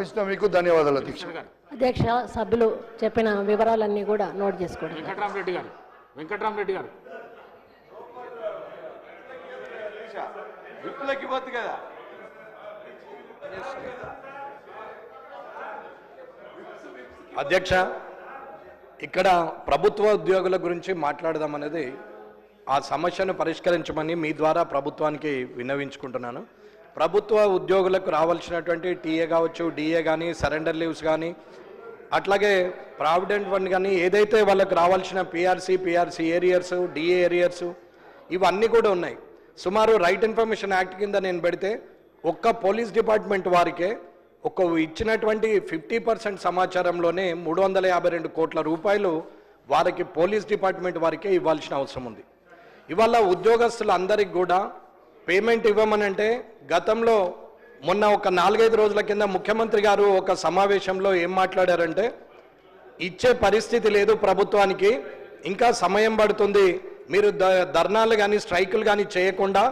ఇచ్చిన మీకు ధన్యవాదాలు అధ్యక్ష. అధ్యక్ష, సభ్యులు చెప్పిన వివరాలన్నీ కూడా నోట్ చేసుకోండి. వెంకట్రామరెడ్డి గారు అధ్యక్ష, ఇక్కడ ప్రభుత్వ ఉద్యోగుల గురించి మాట్లాడదామనేది ఆ సమస్యను పరిష్కరించమని మీ ద్వారా ప్రభుత్వానికి విన్నవించుకుంటున్నాను. ప్రభుత్వ ఉద్యోగులకు రావాల్సినటువంటి టీఏ కావచ్చు, డిఏ కానీ, సరెండర్ లీవ్స్ కానీ, అట్లాగే ప్రావిడెంట్ ఫండ్ కానీ, ఏదైతే వాళ్ళకు రావాల్సిన పిఆర్సీ ఏరియర్స్, డిఏ ఏరియర్స్ ఇవన్నీ కూడా ఉన్నాయి. సుమారు రైట్ ఇన్ఫర్మేషన్ యాక్ట్ కింద నేను పెడితే ఒక్క పోలీస్ డిపార్ట్మెంట్ వారికే ఇచ్చినటువంటి 50% సమాచారంలోనే 352 కోట్ల రూపాయలు వారికి పోలీస్ డిపార్ట్మెంట్ వారికే ఇవ్వాల్సిన అవసరం ఉంది. ఇవాళ ఉద్యోగస్తులందరికీ కూడా పేమెంట్ ఇవ్వమనంటే గతంలో మొన్న ఒక 4-5 రోజుల కింద ముఖ్యమంత్రి గారు ఒక సమావేశంలో ఏం మాట్లాడారంటే, ఇచ్చే పరిస్థితి లేదు ప్రభుత్వానికి, ఇంకా సమయం పడుతుంది, మీరు ధర్నాలు కానీ స్ట్రైకులు కానీ చేయకుండా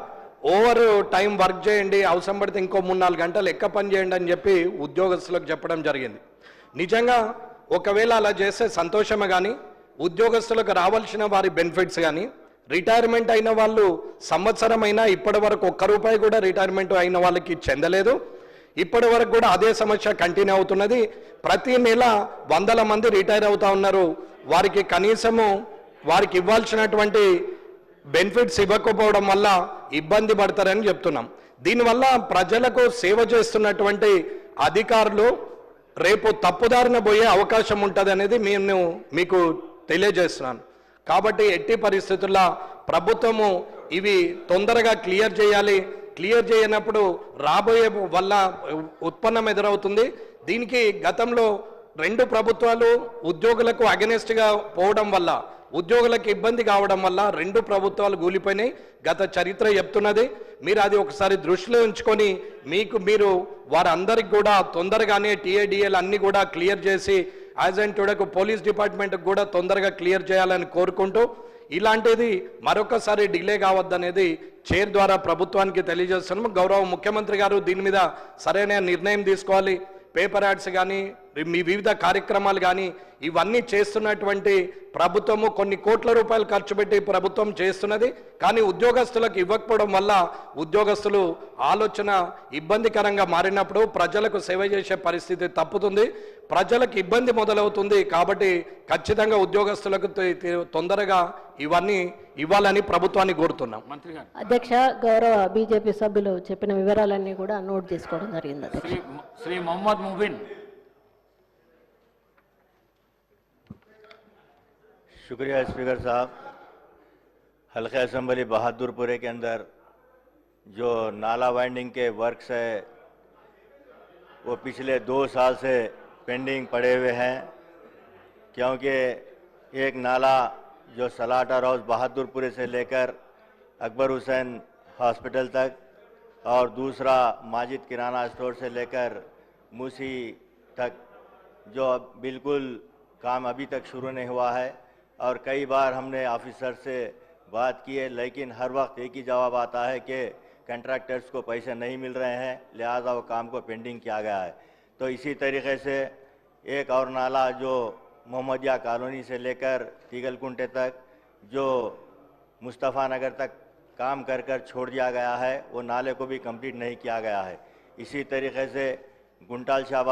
ఓవర్ టైం వర్క్ చేయండి, అవసరం పడితే ఇంకో 3-4 గంటలు ఎక్క పని చేయండి అని చెప్పి ఉద్యోగస్తులకు చెప్పడం జరిగింది. నిజంగా ఒకవేళ అలా చేస్తే సంతోషమే, కానీ ఉద్యోగస్తులకు రావాల్సిన వారి బెనిఫిట్స్ కానీ, రిటైర్మెంట్ అయిన వాళ్ళు సంవత్సరం అయినా ఇప్పటి వరకు ₹1 కూడా రిటైర్మెంట్ అయిన వాళ్ళకి చెందలేదు. ఇప్పటి వరకు కూడా అదే సమస్య కంటిన్యూ అవుతున్నది. ప్రతి నెల వందల మంది రిటైర్ అవుతా ఉన్నారు. వారికి కనీసము వారికి ఇవ్వాల్సినటువంటి బెనిఫిట్స్ ఇవ్వకపోవడం వల్ల ఇబ్బంది పడతారని చెప్తున్నాం. దీనివల్ల ప్రజలకు సేవ చేస్తున్నటువంటి అధికారులు రేపు తప్పుదారిన పోయే అవకాశం ఉంటుంది అనేది నేను మీకు తెలియజేస్తున్నాను. కాబట్టి ఎట్టి పరిస్థితుల్లో ప్రభుత్వము ఇవి తొందరగా క్లియర్ చేయాలి. క్లియర్ చేయనప్పుడు రాబోయే వల్ల ఉత్పన్నం ఎదురవుతుంది. దీనికి గతంలో 2 ప్రభుత్వాలు ఉద్యోగులకు అగెనిస్ట్గా పోవడం వల్ల, ఉద్యోగులకు ఇబ్బంది కావడం వల్ల 2 ప్రభుత్వాలు కూలిపోయినాయి. గత చరిత్ర చెప్తున్నది. మీరు అది ఒకసారి దృష్టిలో ఉంచుకొని మీరు వారందరికి కూడా తొందరగానే టీఏడిఏలు అన్నీ కూడా క్లియర్ చేసి యాజ్ అండ్ టుడేకు పోలీస్ డిపార్ట్మెంట్కి కూడా తొందరగా క్లియర్ చేయాలని కోరుకుంటూ, ఇలాంటిది మరొకసారి డిలే కావద్దనేది చైర్ ద్వారా ప్రభుత్వానికి తెలియజేస్తున్నాము. గౌరవ ముఖ్యమంత్రి గారు దీని మీద సరైన నిర్ణయం తీసుకోవాలి. పేపర్ యాడ్స్ కానీ, మీ వివిధ కార్యక్రమాలు కానీ ఇవన్నీ చేస్తున్నటువంటి ప్రభుత్వము కొన్ని కోట్ల రూపాయలు ఖర్చు పెట్టి ప్రభుత్వం చేస్తున్నది. కానీ ఉద్యోగస్తులకు ఇవ్వకపోవడం వల్ల ఉద్యోగస్తులు ఆలోచన ఇబ్బందికరంగా మారినప్పుడు ప్రజలకు సేవ చేసే పరిస్థితి తప్పుతుంది, ప్రజలకు ఇబ్బంది మొదలవుతుంది. కాబట్టి ఖచ్చితంగా ఉద్యోగస్తులకు తొందరగా ఇవన్నీ ఇవ్వాలని ప్రభుత్వాన్ని కోరుతున్నాం. అధ్యక్ష, గౌరవ బీజేపీ సభ్యులు చెప్పిన వివరాలన్నీ కూడా నోట్ చేసుకోవడం జరిగింది. శ్రీ మొహమ్మద్ ముబిన్. शुक्रिया स्पीकर साहब। हल्का असम्बली बहादुरपुरे के अंदर जो नाला वाइंडिंग के वर्क्स है वो पिछले 2 साल से पेंडिंग पड़े हुए हैं, क्योंकि एक नाला जो सलाटर हाउस बहादुरपुरे से लेकर अकबर हुसैन हॉस्पिटल तक और दूसरा माजिद किराना स्टोर से लेकर मूसी तक जो बिल्कुल काम अभी तक शुरू नहीं हुआ है, और कई बार हमने ऑफिसर से बात की है, लेकिन हर वक्त एक ही जवाब आता है कि कंट्रैक्टर्स को पैसे नहीं मिल रहे हैं, लिहाजा वो काम को पेंडिंग किया गया है। तो इसी तरीके से एक और नाला जो मोहम्मदिया कॉलोनी से लेकर तीगलकुंटे तक जो मुस्तफ़ा नगर तक काम कर छोड़ दिया गया है, वो नाले को भी कंप्लीट नहीं किया गया है। इसी तरीके से गुंटाल शाह